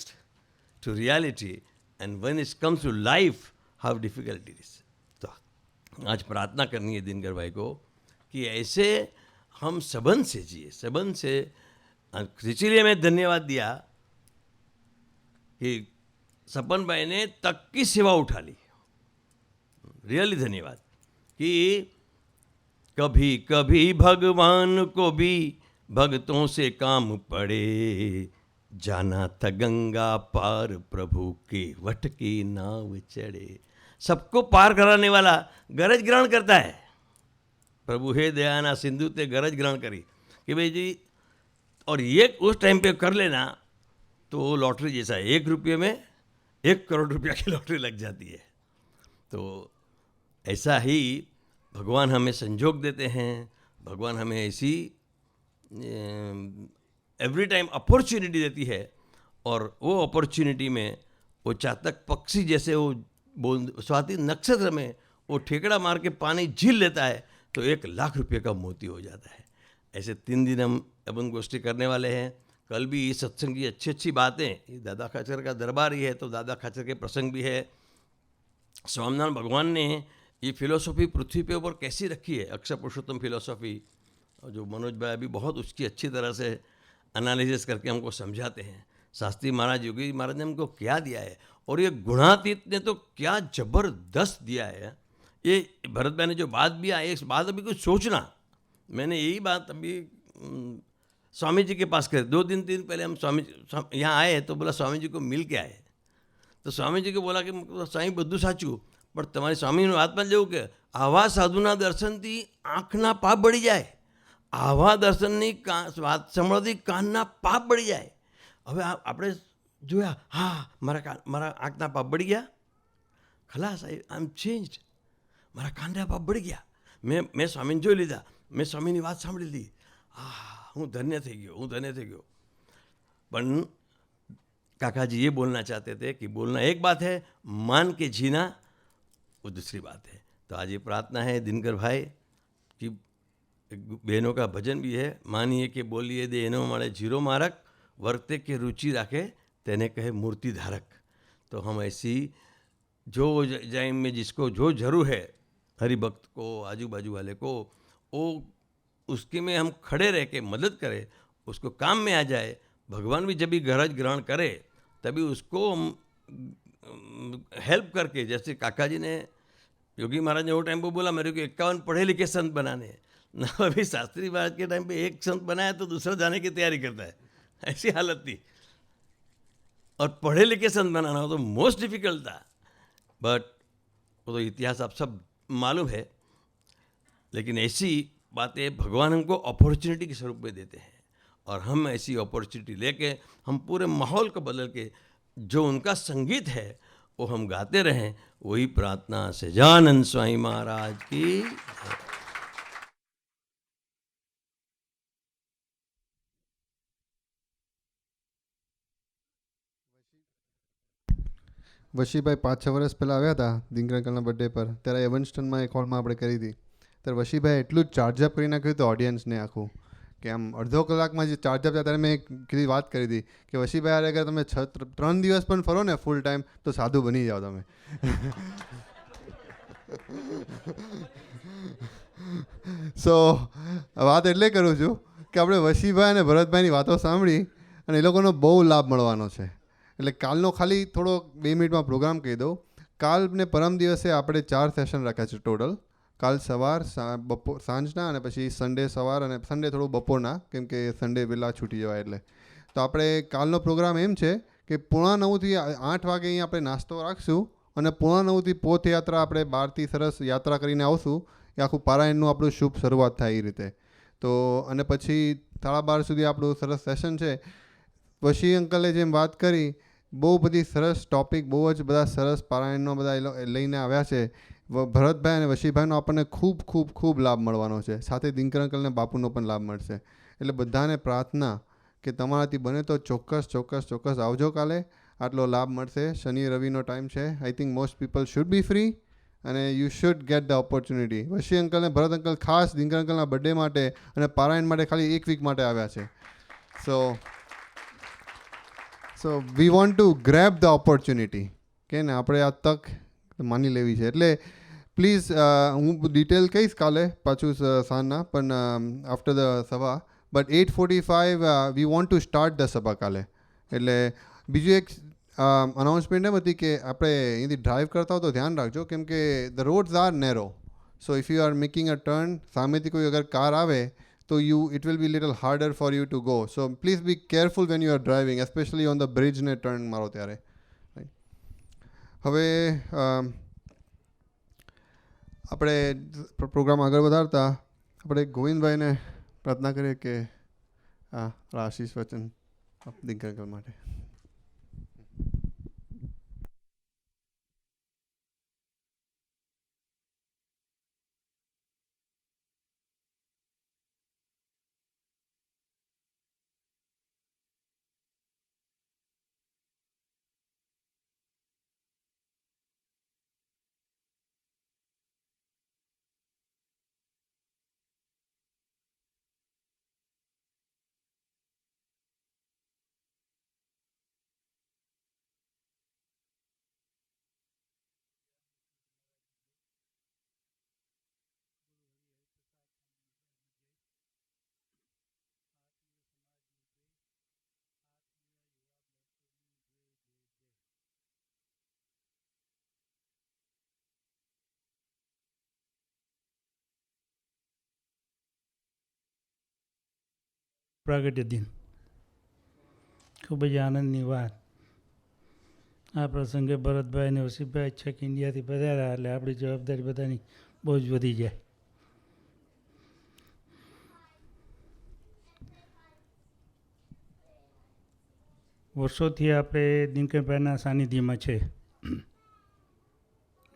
to reality and when it comes to life, how difficult it is. तो आज प्रार्थना करनी है दिनकर भाई को कि ऐसे हम संबंध से जिए, संबंध से. इसीलिए मैं धन्यवाद दिया कि सपन भाई ने तक की सेवा उठा ली, रियली धन्यवाद। कि कभी कभी भगवान को भी भक्तों से काम पड़े, जाना था गंगा पार प्रभु के वट की नाव चढ़े। सबको पार कराने वाला गरज ग्रहण करता है। प्रभु हे दयाना सिंधु ते गरज ग्रहण करी कि भाई जी, और ये उस टाइम पे कर लेना तो लॉटरी जैसा है, 1 रुपये में 1 करोड़ रुपया की लॉटरी लग जाती है। तो ऐसा ही भगवान हमें संजोग देते हैं, भगवान हमें ऐसी एवरी टाइम अपॉर्चुनिटी देती है, और वो अपॉर्चुनिटी में वो चातक पक्षी जैसे वो स्वाति नक्षत्र में वो ठेकड़ा मार के पानी झील लेता है तो 1 लाख रुपये का मोती हो जाता है। ऐसे 3 दिन हम अपन गोष्ठी करने वाले हैं। कल भी इस सत्संग की अच्छी अच्छी बातें, ये दादा खाचर का दरबार ही है तो दादा खाचर के प्रसंग भी है। स्वामीनारायण भगवान ने ये फिलोसॉफी पृथ्वी पे ऊपर कैसी रखी है, अक्षर पुरुषोत्तम फिलोसॉफी, और जो मनोज भाई अभी बहुत उसकी अच्छी तरह से एनालिसिस करके हमको समझाते हैं। शास्त्री महाराज, योगी महाराज ने हमको क्या दिया है, और ये गुणातीत ने तो क्या जबरदस्त दिया है। ये भरत भाई ने जो बात भी आई, इस बात अभी कुछ सोचना, मैंने यही बात अभी स्वामी जी के पास करी। 2 दिन 3 पहले हम स्वामी यहाँ आए तो बोला स्वामी जी को मिल के आए, तो स्वामी जी को बोला कि स्वामी બધું સાચું, પણ તમારી સ્વામીનું વાતમાં જેવું કે આવા સાધુના દર્શનથી આંખના પાપ બળી જાય, આવા દર્શનની વાત સાંભળવાથી કાનના પાપ બળી જાય। હવે આપણે જોયા, હા મારા આંખના પાપ બળી ગયા, ખલાસ, આઈ એમ ચેન્જડ, મારા કાનના પાપ બળી ગયા। મેં સ્વામીને જોઈ લીધા, મેં સ્વામીની વાત સાંભળી લીધી, હું ધન્ય થઈ ગયો। પણ काका जी ये बोलना चाहते थे कि बोलना एक बात है, मान के जीना वो दूसरी बात है। तो आज ये प्रार्थना है दिनकर भाई कि बहनों का भजन भी है, मानिए कि बोलिए दे एनो मारे जीरो मारक, वर्ते के रुचि राखे तेने कहे मूर्ति धारक। तो हम ऐसी जो जाइम में जिसको जो जरूर है, हरिभक्त को, आजू बाजू वाले को, वो उसके में हम खड़े रह के मदद करें, उसको काम में आ जाए। भगवान भी जब भी गरज ग्रहण करे तभी उसको हेल्प करके, जैसे काका जी ने, योगी महाराज ने वो टाइम पर बोला मेरे को 51 पढ़े लिखे संत बनाने हैं ना, अभी शास्त्री महाराज के टाइम पे एक संत बनाया तो दूसरा जाने की तैयारी करता है, ऐसी हालत थी। और पढ़े लिखे संत बनाना हो तो मोस्ट डिफिकल्ट था, बट वो तो इतिहास आप सब मालूम है। लेकिन ऐसी बातें भगवान हमको अपॉर्चुनिटी के स्वरूप में देते हैं, और हम ऐसी अपॉर्चुनिटी लेके हम पूरे माहौल को बदल के जो उनका संगीत है वो हम गाते रहें। वही प्रार्थना सजानंद स्वामी महाराज की। વશીભાઈ 5-6 વર્ષ પહેલાં આવ્યા હતા દિનકર અંકલના બર્થડે પર, ત્યારે એવન્સ્ટનમાં એક હોલમાં આપણે કરી હતી। ત્યારે વશીભાઈ એટલું જ ચાર્જઅપ કરી નાખ્યું હતું ઓડિયન્સને આખું, કે આમ અડધો કલાકમાં જે ચાર્જઅપ થયા, ત્યારે મેં કીધી વાત કરી હતી કે વશીભાઈ અરે અગર તમે 3 દિવસ પણ ફરો ને ફૂલ ટાઈમ તો સાધુ બની જાઓ તમે। સો વાત એટલે કરું છું કે આપણે વશીભાઈ અને ભરતભાઈની વાતો સાંભળી અને એ લોકોનો બહુ લાભ મળવાનો છે। એટલે કાલનો ખાલી થોડો 2 મિનિટમાં પ્રોગ્રામ કહી દઉં। કાલ ને પરમ દિવસે આપણે 4 સેશન રાખ્યા છે ટોટલ। કાલ સવાર, સાંજના, અને પછી સન્ડે સવાર, અને સન્ડે થોડું બપોરના, કેમ કે સન્ડે વહેલા છૂટી જવાય એટલે। તો આપણે કાલનો પ્રોગ્રામ એમ છે કે 9:45 થી 8 વાગે અહીં આપણે નાસ્તો રાખશું, અને 9:45 થી પોથયાત્રા આપણે 12થી સરસ યાત્રા કરીને આવશું। એ આખું પારાયણનું આપણું શુભ શરૂઆત થાય એ રીતે। તો અને પછી 12:30 સુધી આપણું સરસ સેશન છે। વશી અંકલે જેમ વાત કરી, બહુ બધી સરસ ટોપિક, બહુ જ બધા સરસ પારાયણનો બધા લઈને આવ્યા છે। ભરતભાઈ અને વશીભાઈનો આપણને ખૂબ ખૂબ ખૂબ લાભ મળવાનો છે, સાથે દિનકર અંકલને બાપુનો પણ લાભ મળશે। એટલે બધાને પ્રાર્થના કે તમારાથી બને તો ચોક્કસ આવજો કાલે, આટલો લાભ મળશે। શનિ રવિનો ટાઈમ છે, I think most people should be free અને you should get the opportunity. Vashi uncle અને ભરત અંકલ ખાસ દિનકર અંકલના બર્થડે માટે અને પારાયણ માટે ખાલી 1 વીક માટે આવ્યા છે। So we want to grab the opportunity, કે ને આપણે આ તક માની લેવી છે। એટલે પ્લીઝ હું ડિટેલ કહીશ કાલે પાછું સાંજના, પણ આફ્ટર ધ સભા, but 8:45 V want to start the સભા કાલે। એટલે બીજું એક અનાઉન્સમેન્ટ એમ હતી કે આપણે અહીંથી ડ્રાઈવ કરતા હો તો ધ્યાન રાખજો, કેમ કે the roads are narrow. So if you are making a turn, સામેથી કોઈ અગર કાર આવે તો it will be little harder for you to go. So please be careful when you are driving, especially on the બ્રિજને turn મારો ત્યારે. હવે આપણે પ્રોગ્રામ આગળ વધારતા આપણે ગોવિંદભાઈને પ્રાર્થના કરીએ કે આશીષ વચન દિગ્ગજ માટે. પ્રાગટ્ય દિન ખૂબ જ આનંદની વાત. આ પ્રસંગે ભરતભાઈ અને વસીફભાઈ છેક ઇન્ડિયાથી પધાર્યા એટલે આપણી જવાબદારી બધાની બહુ જ વધી જાય. વર્ષોથી આપણે દિનકરભાઈના સાનિધ્યમાં છે.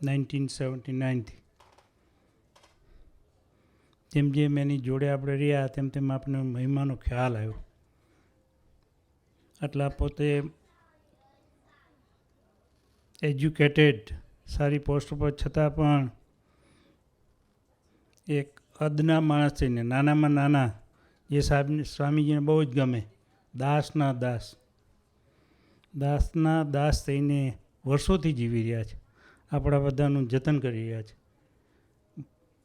1979થી જેમ જેમ એની જોડે આપણે રહ્યા તેમ તેમ આપણે મહિમાનો ખ્યાલ આવ્યો. આટલા પોતે એજ્યુકેટેડ સારી પોસ્ટ પર છતાં પણ એક અદના માણસ થઈને નાનામાં નાના જે સ્વામીજીને બહુ જ ગમે, દાસના દાસ થઈને વર્ષોથી જીવી રહ્યા છે. આપણા બધાનું જતન કરી રહ્યા છે.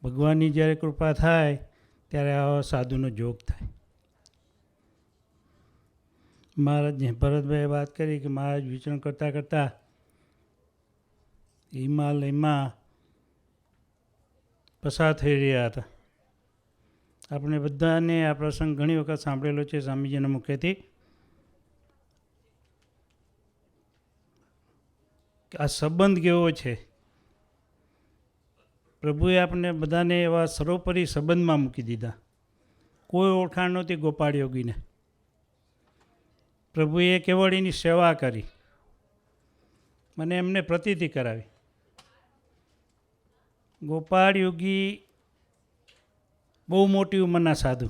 ભગવાનની જ્યારે કૃપા થાય ત્યારે આવા સાધુનો જોગ થાય. મહારાજ ભરતભાઈએ વાત કરી કે મહારાજ વિચરણ કરતાં કરતાં હિમાલયમાં પસાર થઈ રહ્યા હતા. આપણે બધાને આ પ્રસંગ ઘણી વખત સાંભળેલો છે સ્વામીજીના મુખેથી. આ સંબંધ કેવો છે. પ્રભુએ આપણને બધાને એવા સર્વોપરી સંબંધમાં મૂકી દીધા. કોઈ ઓળખાણ નહોતી ગોપાળ યોગીને. પ્રભુએ કેવળ એની સેવા કરી મને એમને પ્રતીતિ કરાવી. ગોપાળ યોગી બહુ મોટી ઉંમરના સાધુ,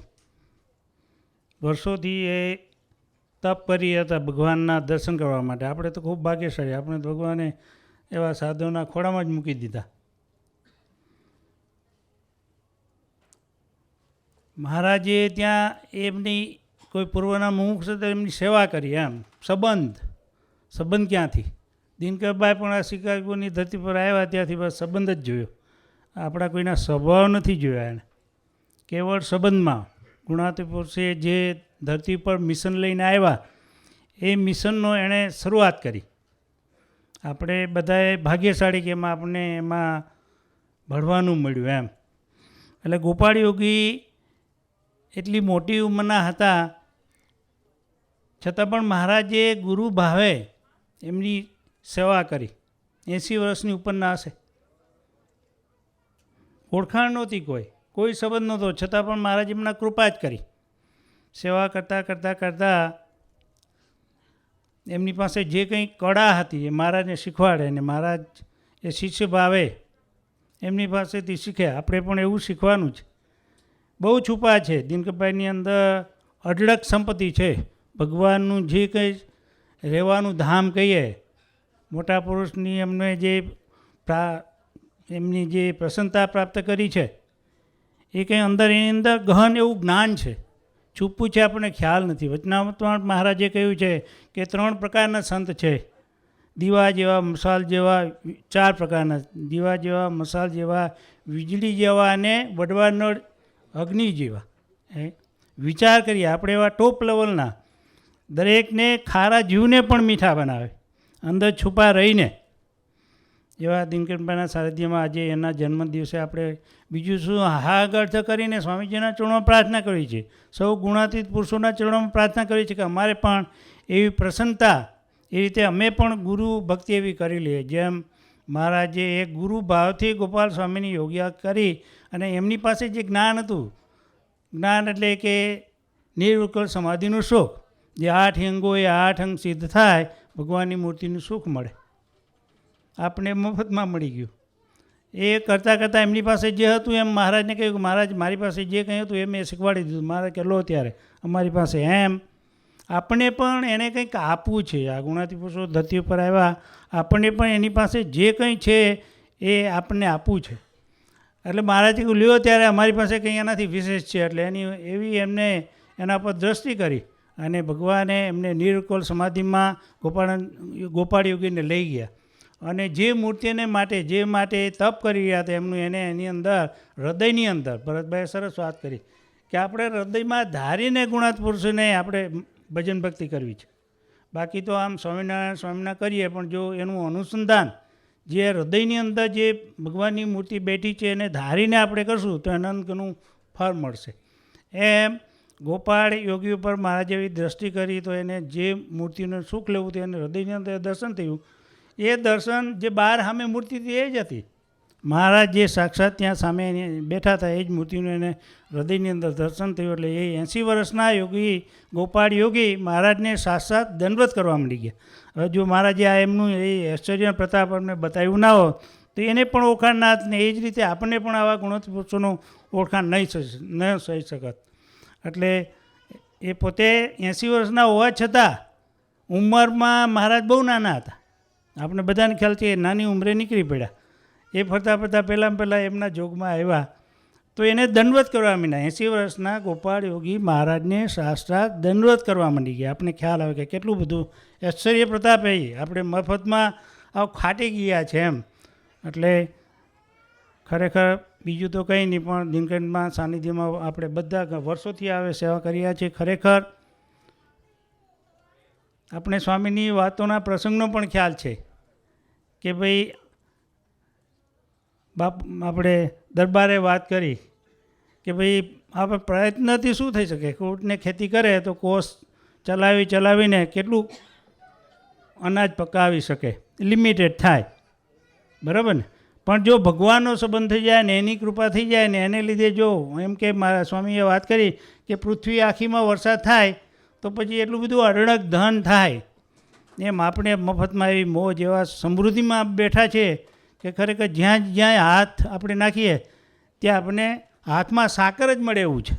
વર્ષોથી એ તપ કરી હતા ભગવાનના દર્શન કરવા માટે. આપણે તો ખૂબ ભાગ્યશાળી, આપણે ભગવાને એવા સાધુના ખોળામાં જ મૂકી દીધા. મહારાજે ત્યાં એમની કોઈ પૂર્વના મુમુક્ષ એમની સેવા કરી. એમ સંબંધ ક્યાંથી? દિનકરભાઈ પણ આ શિકાગોની ધરતી પર આવ્યા ત્યાંથી બસ સંબંધ જ જોયો. આપણા કોઈના સ્વભાવ નથી જોયા એને. કેવળ સંબંધમાં ગુણાતી પુરુષે જે ધરતી પર મિશન લઈને આવ્યા એ મિશનનો એણે શરૂઆત કરી. આપણે બધાએ ભાગ્યશાળી કે આપણને એમાં ભળવાનું મળ્યું એમ. એટલે ગોપાળ યોગી એટલી મોટી ઉંમરના હતા છતાં પણ મહારાજે ગુરુ ભાવે એમની સેવા કરી. 80 વર્ષની ઉપરના હશે. ઓળખાણ નહોતી, કોઈ સંબંધ નહોતો, છતાં પણ મહારાજ એમના કૃપા જ કરી. સેવા કરતાં એમની પાસે જે કંઈ કળા હતી એ મહારાજને શીખવાડે અને મહારાજ એ શિષ્ય ભાવે એમની પાસેથી શીખે. આપણે પણ એવું શીખવાનું છે. બહુ છુપા છે દિનકરભાઈની અંદર, અઢળક સંપત્તિ છે. ભગવાનનું જે કંઈ રહેવાનું ધામ કહીએ, મોટા પુરુષની એમની જે પ્રસન્નતા પ્રાપ્ત કરી છે એ કંઈ એની અંદર ગહન એવું જ્ઞાન છે. છુપું છે, આપણને ખ્યાલ નથી. વચનામૃતમાં મહારાજે કહ્યું છે કે 3 પ્રકારના સંત છે. દીવા જેવા, મસાલ જેવા, 4 પ્રકારના દીવા જેવા, મસાલ જેવા, વીજળી જેવા અને વડવાનળ અગ્નિ જેવા. વિચાર કરીએ આપણે એવા ટોપ લેવલના દરેકને ખારા જીવને પણ મીઠા બનાવે અંદર છુપા રહીને એવા દિનકરભાઈના સાનિધ્યમાં આજે એના જન્મદિવસે આપણે બીજું શું હાહાગર્થ કરીને સ્વામીજીના ચરણોમાં પ્રાર્થના કરી છે. સૌ ગુણાતીત પુરુષોના ચરણોમાં પ્રાર્થના કરી છે કે અમારે પણ એવી પ્રસન્નતા એ રીતે અમે પણ ગુરુ ભક્તિ એવી કરી લઈએ. જેમ મહારાજે એક ગુરુ ભાવથી ગોપાલ સ્વામીની યોગ્ય કરી અને એમની પાસે જે જ્ઞાન હતું, જ્ઞાન એટલે કે નિર્વિકલ્પ સમાધિનું સુખ, જે 8 અંગો એ 8 અંગ સિદ્ધ થાય, ભગવાનની મૂર્તિનું સુખ મળે, આપણે મફતમાં મળી ગયું. એ કરતાં કરતાં એમની પાસે જે હતું એમ મહારાજને કહ્યું કે મહારાજ મારી પાસે જે કંઈ હતું એ મેં શીખવાડી દીધું. મહારાજ કે લો ત્યારે અમારી પાસે એમ આપણે પણ એને કંઈક આપવું છે. આ ગુણાતી પુરુષો ધરતી ઉપર આવ્યા, આપણને પણ એની પાસે જે કંઈ છે એ આપણને આપવું છે. એટલે મહારાજે કહ્યું લ્યો ત્યારે અમારી પાસે કંઈ એનાથી વિશેષ છે. એટલે એની એવી એમને એના પર દ્રષ્ટિ કરી અને ભગવાને એમને નિર્વિકલ્પ સમાધિમાં ગોપાળ યોગીને લઈ ગયા. અને જે મૂર્તિને માટે જે માટે તપ કરી રહ્યા હતા એમનું એને એની અંદર હૃદયની અંદર ભરતભાઈએ સરસ વાત કરી કે આપણે હૃદયમાં ધારીને ગુણાત પુરુષને આપણે ભજન ભક્તિ કરવી છે. બાકી તો આમ સ્વામિનારાયણ કરીએ પણ જો એનું અનુસંધાન જે હૃદયની અંદર જે ભગવાનની મૂર્તિ બેઠી છે એને ધારીને આપણે કરશું તો અનંતનું ફળ મળશે. એમ ગોપાળ યોગી ઉપર મહારાજે એવી દ્રષ્ટિ કરી તો એને જે મૂર્તિનું સુખ લેવું હતું એને હૃદયની અંદર દર્શન થયું. એ દર્શન જે બહાર સામે મૂર્તિ હતી એ જ હતી. મહારાજ જે સાક્ષાત ત્યાં સામે બેઠા હતા એ જ મૂર્તિનું એને હૃદયની અંદર દર્શન થયું. એટલે એ 80 વર્ષના યોગી ગોપાળ યોગી મહારાજને સાક્ષાત દંડવત કરવા માંડી ગયા. હવે જો મહારાજે આ એમનું એ આશ્ચર્ય પ્રતાપ અમને બતાવ્યું ના હોત તો એને પણ ઓળખાણ ના ને એ જ રીતે આપણને પણ આવા ગુણોત્તમ પુરુષોનું ઓળખાણ ન થઈ શકત. એટલે એ પોતે 80 વર્ષના હોવા છતાં ઉંમરમાં મહારાજ બહુ નાના હતા. આપણે બધાને ખ્યાલ છે નાની ઉંમરે નીકળી પડ્યા. એ ફરતા પહેલાં એમના જોગમાં આવ્યા તો એને દંડવત કરવા માંડ્યા. 80 વર્ષના ગોપાળ યોગી મહારાજને સાક્ષાત દંડવત કરવા માંડી ગયા. આપણે ખ્યાલ આવે કે કેટલું બધું આશ્ચર્ય પ્રતાપ એ આપણે મફતમાં આવું ખાટી ગયા છે એમ. એટલે ખરેખર બીજું તો કંઈ નહીં પણ દિનકરમાં સાનિધ્યમાં આપણે બધા વર્ષોથી આવે સેવા કર્યા છે. ખરેખર આપણે સ્વામીની વાતોના પ્રસંગનો પણ ખ્યાલ છે કે ભાઈ આપણે દરબારે વાત કરી કે ભાઈ આપણે પ્રયત્નથી શું થઈ શકે. કોર્ટને ખેતી કરે તો કોષ ચલાવીને કેટલું અનાજ પકાવી શકે, લિમિટેડ થાય, બરાબર ને. પણ જો ભગવાનનો સંબંધ થઈ જાય ને એની કૃપા થઈ જાય ને એને લીધે જો એમ કે મારા સ્વામીએ વાત કરી કે પૃથ્વી આખીમાં વરસાદ થાય તો પછી એટલું બધું અઢળક ધન થાય. એમ આપણે મફતમાં એવી મોજ એવા સમૃદ્ધિમાં બેઠા છે કે ખરેખર જ્યાં હાથ આપણે નાખીએ ત્યાં આપણે હાથમાં સાકર જ મળે એવું છે.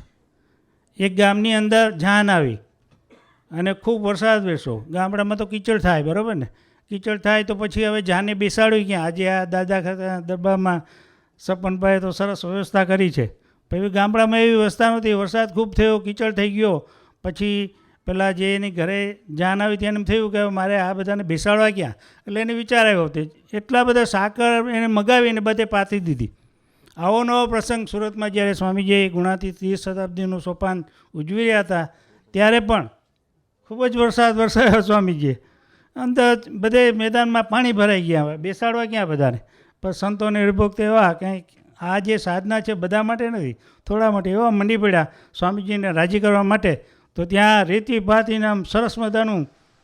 એક ગામની અંદર જાન આવી અને ખૂબ વરસાદ બેસો, ગામડામાં તો કીચડ થાય, બરાબર ને. કીચડ થાય તો પછી હવે જાને બેસાડ્યું ક્યાં. આજે આ દાદા ખાતા દરબારમાં સપનભાઈએ તો સરસ વ્યવસ્થા કરી છે. પછી ગામડામાં એવી વ્યવસ્થા નહોતી. વરસાદ ખૂબ થયો, કીચડ થઈ ગયો. પછી પેલા જે એની ઘરે જાન આવી ત્યાં એમ થયું કે મારે આ બધાને બેસાડવા ક્યાં. એટલે એને વિચાર આવ્યો તે એટલા બધા સાકર એને મગાવીને બધે પાથરી દીધી. આવો નવો પ્રસંગ સુરતમાં જ્યારે સ્વામીજીએ ગુણાતીત 30 શતાબ્દીનું સોપાન ઉજવી રહ્યા હતા ત્યારે પણ ખૂબ જ વરસાદ વરસાયો સ્વામીજીએ. અંદર બધે મેદાનમાં પાણી ભરાઈ ગયા. બેસાડવા ક્યાં બધાને. પણ સંતોને હરિભક્તો એવા કંઈક આ જે સાધના છે બધા માટે નથી, થોડા માટે એવા મંડી પડ્યા સ્વામીજીને રાજી કરવા માટે. તો ત્યાં રેતી ભાતીને આમ સરસ મજાનું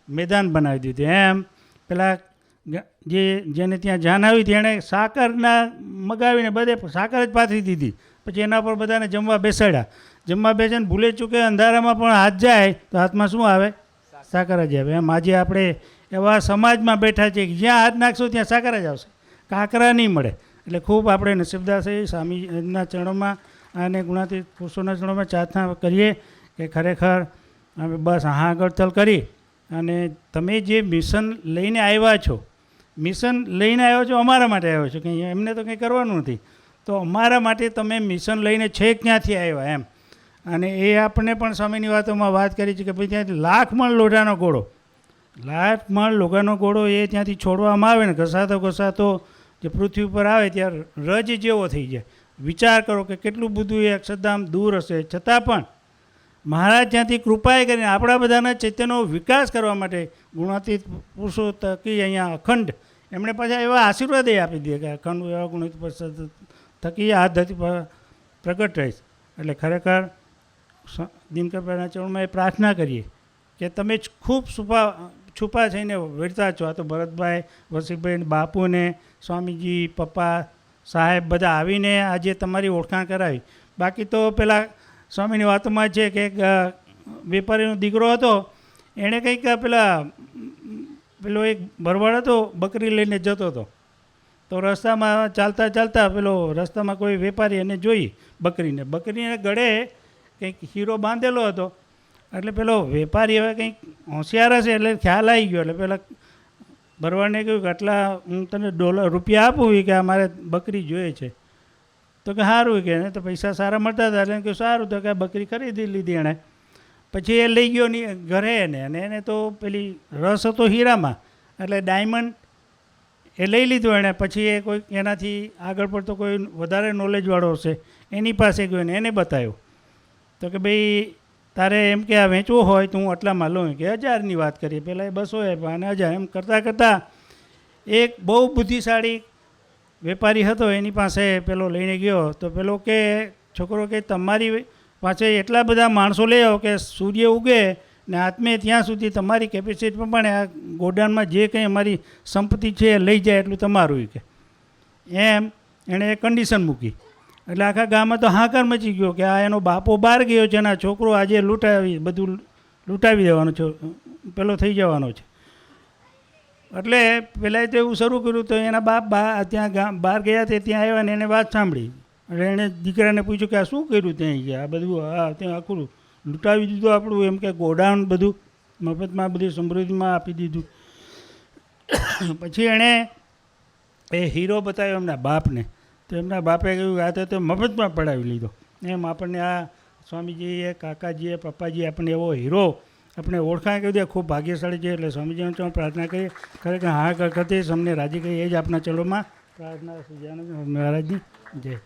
મેદાન બનાવી દીધું. એમ પેલા જેને ત્યાં જાન આવી તેણે સાકરના મગાવીને બધે સાકર જ પાથરી દીધી. પછી એના પર બધાને જમવા બેસાડ્યા. જમવા બેસીને ભૂલે ચૂકે અંધારામાં પણ હાથ જાય તો હાથમાં શું આવે? સાકર જ આવે. એમ આજે આપણે એવા સમાજમાં બેઠા છે કે જ્યાં હાથ નાખશું ત્યાં સાકર જ આવશે, કાંકરા નહીં મળે. એટલે ખૂબ આપણે નસીબદાર છે સ્વામીના ચરણોમાં અને ગુણાતીત પુરુષોના ચરણોમાં પ્રાર્થના કરીએ કે ખરેખર અમે બસ આગળ ચલ કરી અને તમે જે મિશન લઈને આવ્યા છો, મિશન લઈને આવ્યો છો અમારા માટે આવ્યો છો, કંઈ એમને તો કંઈ કરવાનું નથી. તો અમારા માટે તમે મિશન લઈને છેક ક્યાંથી આવ્યા એમ. અને એ આપણે પણ સ્વામીની વાતોમાં વાત કરી છે કે ભાઈ ત્યાંથી 1,00,000 મણ લોઢાનો ઘોડો, 1,00,000 મણ લોઢાનો ઘોડો એ ત્યાંથી છોડવામાં આવે ને ઘસાતો જે પૃથ્વી ઉપર આવે ત્યારે રજ જેવો થઈ જાય. વિચાર કરો કે કેટલું બધું એ અક્ષરધામ દૂર હશે છતાં પણ મહારાજ ત્યાંથી કૃપાએ કરીને આપણા બધાના ચૈતન્યનો વિકાસ કરવા માટે ગુણાતીત પુરુષો થકી અહીંયા અખંડ એમણે પાછા એવા આશીર્વાદ આપી દે કે અખંડ એવા ગુણાતીત પુરુષો થકી આ ધરતી પર પ્રગટ રહીશ. એટલે ખરેખર દિનકરભાઈના ચરણમાં એ પ્રાર્થના કરીએ કે તમે જ ખૂબ છુપા થઈને વેરતા છો. આ તો ભરતભાઈ, વસીભાઈ, બાપુને, સ્વામીજી, પપ્પા, સાહેબ બધા આવીને આજે તમારી ઓળખાણ કરાવી. બાકી તો પેલા સ્વામીની વાતોમાં છે કે એક વેપારીનો દીકરો હતો, એણે કંઈક પેલો એક ભરવાડ હતો, બકરી લઈને જતો હતો. તો રસ્તામાં ચાલતા ચાલતા પેલો રસ્તામાં કોઈ વેપારી એને જોઈ બકરીને ગળે કંઈક હીરો બાંધેલો હતો. એટલે પેલો વેપારી હવે કંઈક હોશિયાર હશે એટલે ખ્યાલ આવી ગયો. એટલે પેલા ભરવાડને કહ્યું કે આટલા હું તને રૂપિયા આપું કે આ મારે બકરી જોઈએ છે. તો કે સારું કે એને તો પૈસા સારા મળતા હતા એટલે કે સારું. તો કે બકરી ખરીદી લીધી એણે. પછી એ લઈ ગયો ઘરે એને, અને એને તો પેલી રસ હતો હીરામાં એટલે ડાયમંડ એ લઈ લીધું એણે. પછી એ કોઈ એનાથી આગળ પડતો કોઈ વધારે નોલેજવાળો હશે એની પાસે ગયો ને એને બતાવ્યો. તો કે ભાઈ તારે એમ કે આ વેચવું હોય તો હું આટલામાં લઉં કે 1000ની વાત કરીએ. પહેલાં એ 200 અને 1000 એમ કરતાં કરતાં એક બહુ બુદ્ધિશાળી વેપારી હતો એની પાસે પેલો લઈને ગયો. તો પેલો કે છોકરો કે તમારી પાસે એટલા બધા માણસો લઈ આવો કે સૂર્ય ઉગે ને આત્મે ત્યાં સુધી તમારી કેપેસિટી પ્રમાણે આ ગોડાઉનમાં જે કંઈ અમારી સંપત્તિ છે એ લઈ જાય એટલું તમારું કે એમ એણે કન્ડિશન મૂકી. એટલે આખા ગામમાં તો હાહાકાર મચી ગયો કે આ એનો બાપો બહાર ગયો છે અને આ છોકરો આજે બધું લૂંટાવી દેવાનો છે, પેલો થઈ જવાનો છે. એટલે પહેલાં તો એવું શરૂ કર્યું. તો એના બાપ ત્યાં બહાર ગયા તે ત્યાં આવ્યા ને એને વાત સાંભળી. એટલે એણે દીકરાને પૂછ્યું કે આ શું કર્યું ત્યાં ગયા? આ બધું ત્યાં આખું લૂંટાવી દીધું આપણું, એમ કે ગોડાઉન બધું મફતમાં બધી સમૃદ્ધિમાં આપી દીધું. પછી એણે એ હીરો બતાવ્યો એમના બાપને. તો એમના બાપે કહ્યું આ તો મફતમાં પડાવી લીધો. એમ આપણને આ સ્વામીજીએ, કાકાજીએ, પપ્પાજીએ આપણને એવો હીરો આપણે ઓળખાણ કરી દે ખૂબ ભાગ્યશાળી છે. એટલે સ્વામીજીને તો પ્રાર્થના કરીએ ખરેખર હા કરતી અમને રાજી કરી. એ જ આપણા ચલોમાં પ્રાર્થના સજાનંદ મહારાજની જય.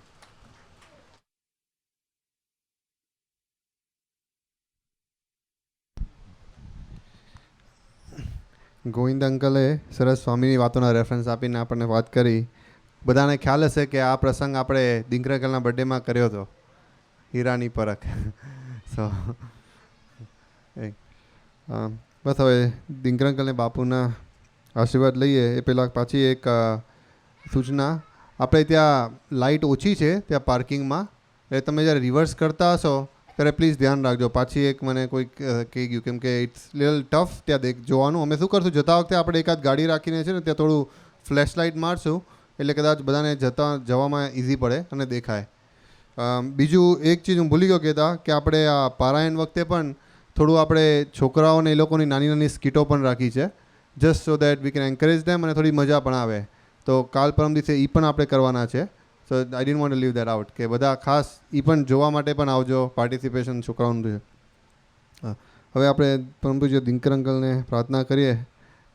ગોવિંદ અંકલે સરસ સ્વામીની વાતોના રેફરન્સ આપીને આપણને વાત કરી. બધાને ખ્યાલ હશે કે આ પ્રસંગ આપણે દિનકર અંકલના બર્થડેમાં કર્યો હતો, હીરાની પરખ. સો બસ હવે દિનકર અંકલને બાપુના આશીર્વાદ લઈએ એ પહેલાં પાછી એક સૂચના. આપણે ત્યાં લાઇટ ઓછી છે ત્યાં પાર્કિંગમાં, એટલે તમે જ્યારે રિવર્સ કરતા હશો ત્યારે પ્લીઝ ધ્યાન રાખજો. પાછી એક મને કોઈક કહી ગયું કેમ કે ઇટ્સ લિટલ ટફ ત્યાં જોવાનું. અમે શું કરશું, જતા વખતે આપણે એકાદ ગાડી રાખીને છે ને ત્યાં થોડું ફ્લેશ લાઇટ મારશું એટલે કદાચ બધાને જવામાં ઇઝી પડે અને દેખાય. બીજું એક ચીજ હું ભૂલી ગયો કહેતા કે આપણે આ પારાયણ વખતે પણ થોડું આપણે છોકરાઓને એ લોકોની નાની નાની સ્કીટો પણ રાખી છે, just so that we can encourage them અને થોડી મજા પણ આવે. તો કાલ પરમ દિવસે એ પણ આપણે કરવાના છે. So I didn't want to leave that out કે બધા ખાસ એ પણ જોવા માટે પણ આવજો. પાર્ટિસિપેશન છોકરાઓનું છે. હવે આપણે પરમ પૂજ્ય દિનકર અંકલને પ્રાર્થના કરીએ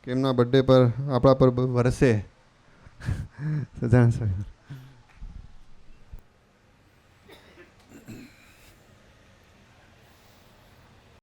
કે એમના બર્થડે પર આપણા પર વરસે સજાણ સ્વામી.